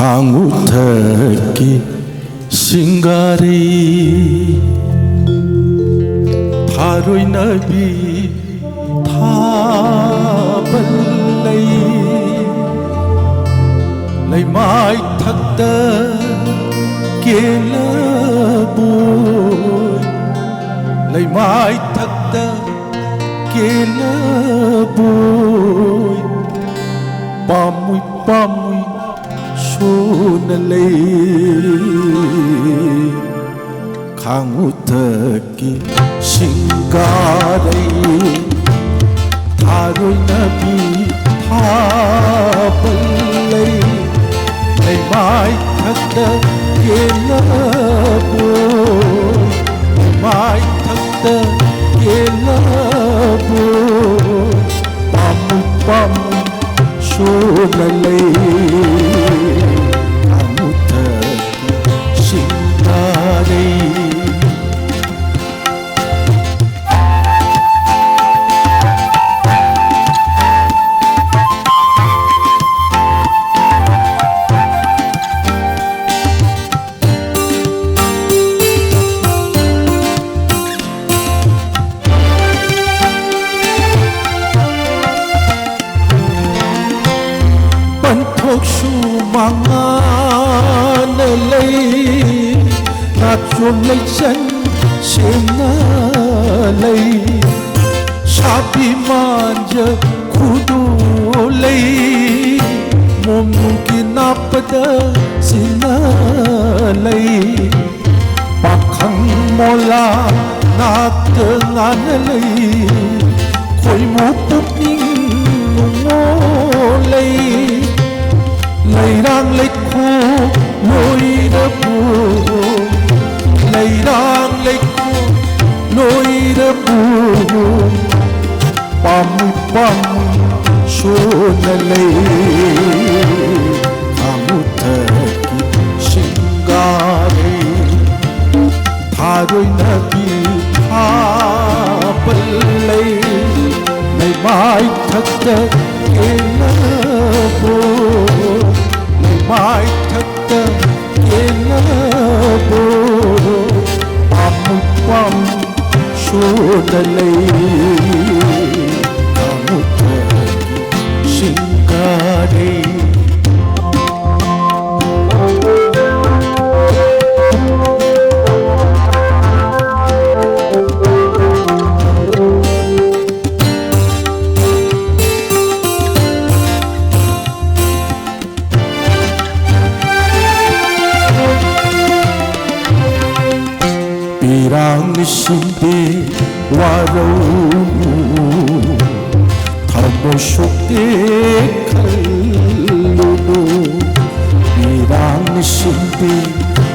강우택기 싱가리 थारोई Nabi थाबल्लै लैमाई थक्द केलबोय लैमाई थक्द केलबोय पामुई पामुई शोनलै 강우택기 싱가리 थारोई Nabi थाबल्लै लैमाई थक्द केलबोय लैमाई थक्द केलबोय पामुई पामुई शोनलै 강우택기 싱가리 Manganalay Natrumlay chân sinalay Sabi manja kudulay Mumkin napada sinalay Pakhang mola natanganalay Ko'y mupuping ngolay Layrang lait ko lối đã buồn Layrang lait ko lối đã buồn Pamuy pamuy shonalay 강우택기 싱가리 थारोई Nabi थाबल्लै लैमाई थक्द केलबोय लैमाई थक्द केलबोय पामुई पामुई शोनलै 강우택기 싱가리 Pirang sindi waraunu Thamo shokti kallunu Pirang sindi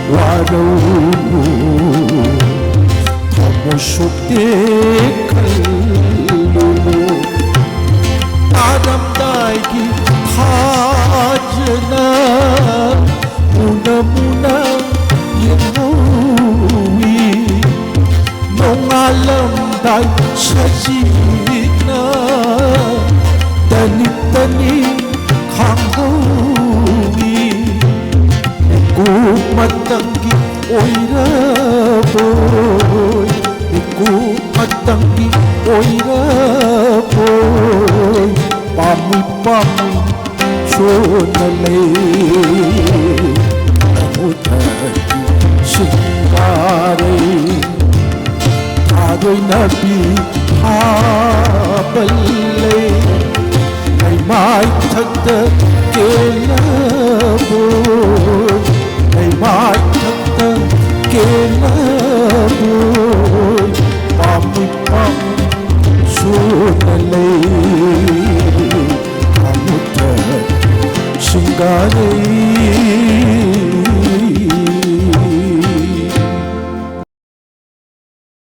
waraunu Thamo shokti kallunu Adam daigi thajna Muna muna yenuwi Alam dai sajina Tani tani khanghowi Iku matangi oira boy Iku matangi oira boy Pamuy pamuy shonalay 강우택기 싱가리 थारोई Nabi थाबल्लै लैमाई थक्द केलबोय लैमाई थक्द केलबोय पामुई पामुई शोनलै 강우택기 싱가리